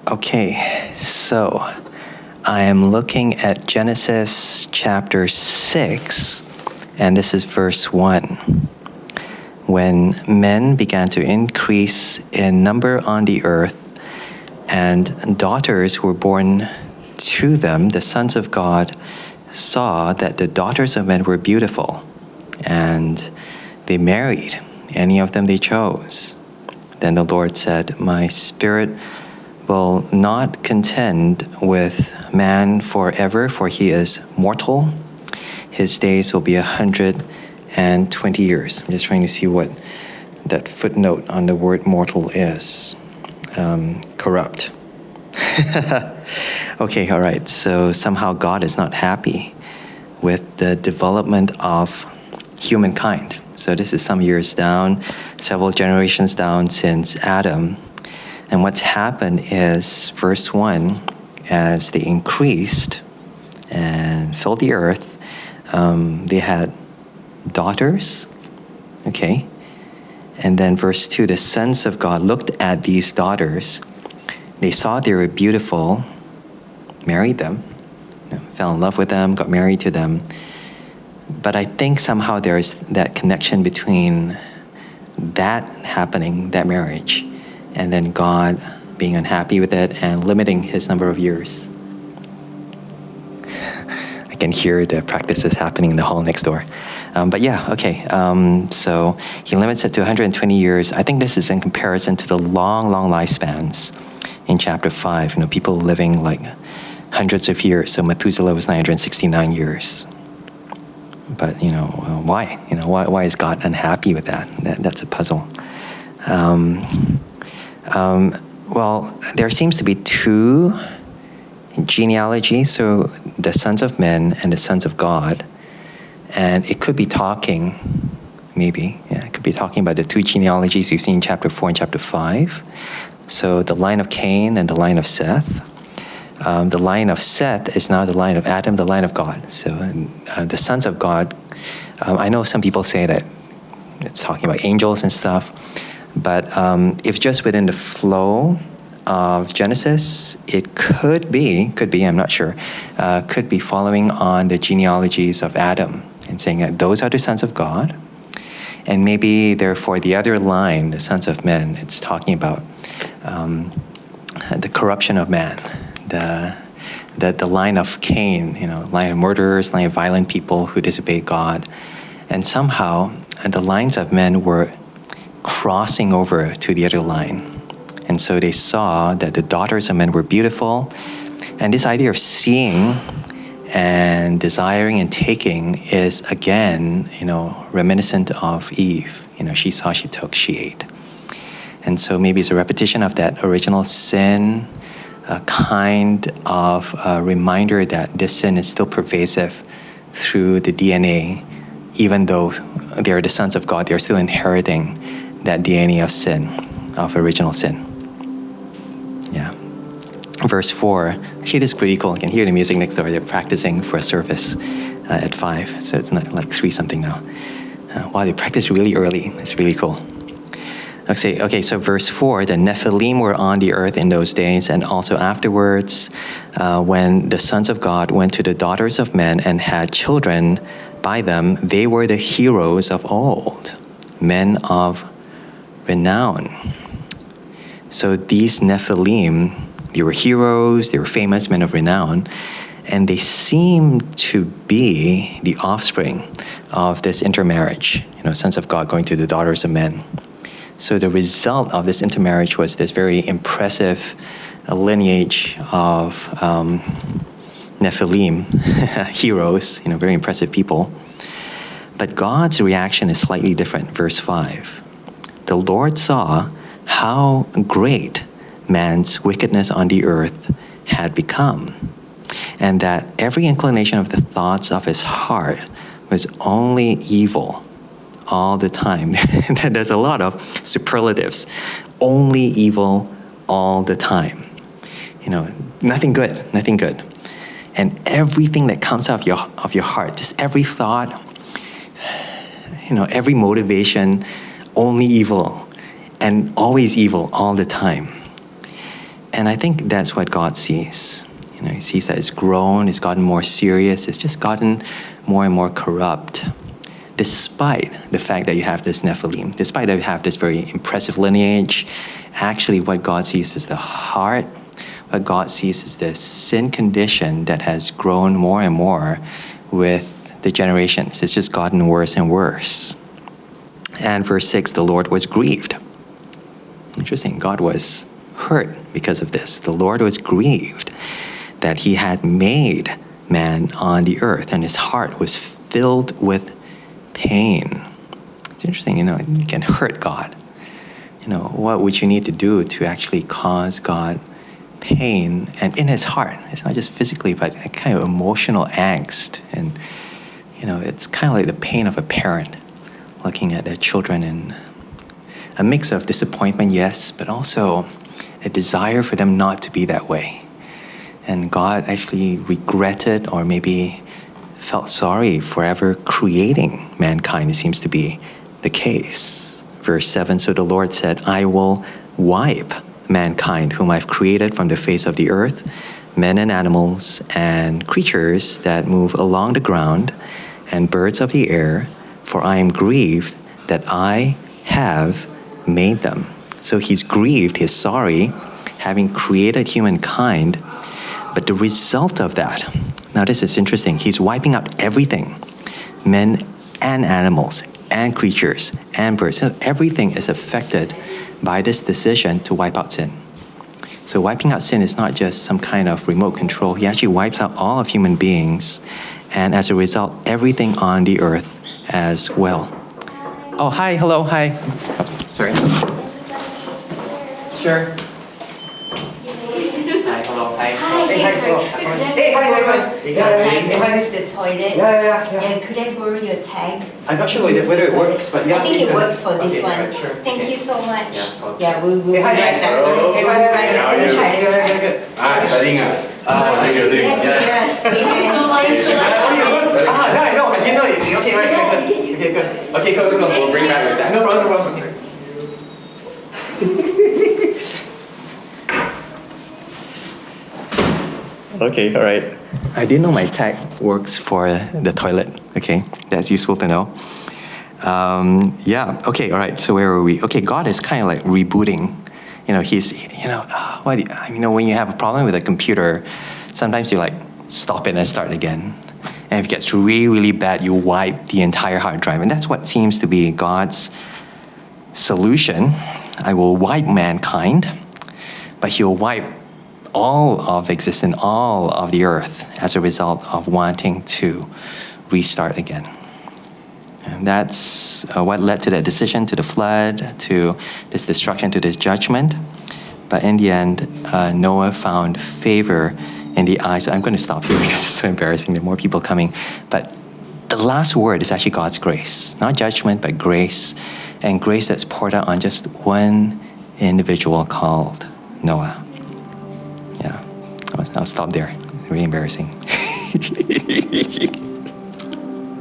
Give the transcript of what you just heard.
Okay, so I am looking at Genesis chapter 6, and this is verse 1. When men began to increase in number on the earth, and daughters were born to them, the sons of God saw that the daughters of men were beautiful, and they married any of them they chose. Then the Lord said, "My spirit will not contend with man forever, for he is mortal. His days will be 120 years. I'm just trying to see what that footnote on the word mortal is. Corrupt. Okay, all right. So somehow God is not happy with the development of humankind. So this is some years down, several generations down since Adam. And what's happened is, verse 1, as they increased and filled the earth, they had daughters, okay? And then verse 2, the sons of God looked at these daughters. They saw they were beautiful, married them, fell in love with them, got married to them. But I think somehow there's that connection between that happening, that marriage, and then God being unhappy with it and limiting his number of years. I can hear the practices happening in the hall next door. So he limits it to 120 years. I think this is in comparison to the long lifespans in chapter 5. People living like hundreds of years. So Methuselah was 969 years. But, why? Why is God unhappy with that? That's a puzzle. There seems to be two genealogies, so the sons of men and the sons of God. And it could be talking, it could be talking about the two genealogies we've seen in chapter 4 and chapter 5. So the line of Cain and the line of Seth. The line of Seth is now the line of Adam, the line of God. So the sons of God, I know some people say that it's talking about angels and stuff. But if just within the flow of Genesis, it could be, I'm not sure, could be following on the genealogies of Adam and saying that those are the sons of God. And maybe, therefore, the other line, the sons of men, it's talking about the corruption of man, the line of Cain, line of murderers, line of violent people who disobeyed God. And somehow, the lines of men were crossing over to the other line. And so they saw that the daughters of men were beautiful. And this idea of seeing and desiring and taking is, again, reminiscent of Eve. She saw, she took, she ate. And so maybe it's a repetition of that original sin, a kind of a reminder that this sin is still pervasive through the DNA. Even though they're the sons of God, they're still inheriting that DNA of sin, of original sin. Yeah. Verse 4, actually this is pretty cool. I can hear the music next door. They're practicing for a service at 5, so it's not like 3 something now. Wow, they practice really early. It's really cool. Okay, so verse 4, the Nephilim were on the earth in those days, and also afterwards, when the sons of God went to the daughters of men and had children by them, they were the heroes of old, men of renown. So these Nephilim, they were heroes, they were famous men of renown, and they seem to be the offspring of this intermarriage, sons of God going to the daughters of men. So the result of this intermarriage was this very impressive lineage of Nephilim, heroes, very impressive people. But God's reaction is slightly different. Verse 5, the Lord saw how great man's wickedness on the earth had become, and that every inclination of the thoughts of his heart was only evil all the time. There's a lot of superlatives. Only evil all the time. Nothing good. And everything that comes out of your heart, just every thought, every motivation, only evil, and always evil all the time. And I think that's what God sees. He sees that it's grown, it's gotten more serious, it's just gotten more and more corrupt. Despite the fact that you have this Nephilim, despite that you have this very impressive lineage, actually what God sees is the heart. What God sees is this sin condition that has grown more and more with the generations. It's just gotten worse and worse. And verse 6, the Lord was grieved. Interesting, God was hurt because of this. The Lord was grieved that he had made man on the earth, and his heart was filled with pain. It's interesting, it can hurt God. What would you need to do to actually cause God pain? And in his heart, it's not just physically, but a kind of emotional angst. And, it's kind of like the pain of a parent looking at their children, and a mix of disappointment, yes, but also a desire for them not to be that way. And God actually regretted or maybe felt sorry for ever creating mankind. It seems to be the case. Verse 7, so the Lord said, I will wipe mankind whom I've created from the face of the earth, men and animals and creatures that move along the ground and birds of the air, for I am grieved that I have made them. So he's grieved, he's sorry, having created humankind. But the result of that, now this is interesting, he's wiping out everything, men and animals and creatures and birds. So everything is affected by this decision to wipe out sin. So wiping out sin is not just some kind of remote control. He actually wipes out all of human beings, and as a result, everything on the earth as well. Oh, hi, hello, hi. Oh, sorry. Sure. Hi, hello, hi. Hi, Hey, hi, hello. Hey, hi. Use the toilet. Yeah. And could I borrow your tag? I'm not sure whether it works, but yeah. I think it works for this okay, one. Right, sure. Thank Okay. you so much. Yeah, okay. Yeah, we'll Hey, be hi, right guys. back. Hello. Hey, We'll hi, be hi, right hi. back. Let me try it. Yeah, good. Studying thank you. Yes. Thank you so much. Oh, it works. No, I know. I didn't know it. Okay, right, good. Okay, good. Okay, go. We'll bring back with that. No problem. Okay, all right. I didn't know my tag works for the toilet. Okay, that's useful to know. Okay, all right. So where were we? Okay, God is kind of like rebooting. He's, when you have a problem with a computer, sometimes you like stop it and start again. And if it gets really, really bad, you wipe the entire hard drive. And that's what seems to be God's solution. I will wipe mankind, but he'll wipe all of existence, all of the earth as a result of wanting to restart again. And that's what led to that decision, to the flood, to this destruction, to this judgment. But in the end, Noah found favor in the eyes. I'm going to stop here because it's so embarrassing. There are more people coming. But the last word is actually God's grace. Not judgment, but grace. And grace that's poured out on just one individual called Noah. Yeah, I'll stop there. It's really embarrassing.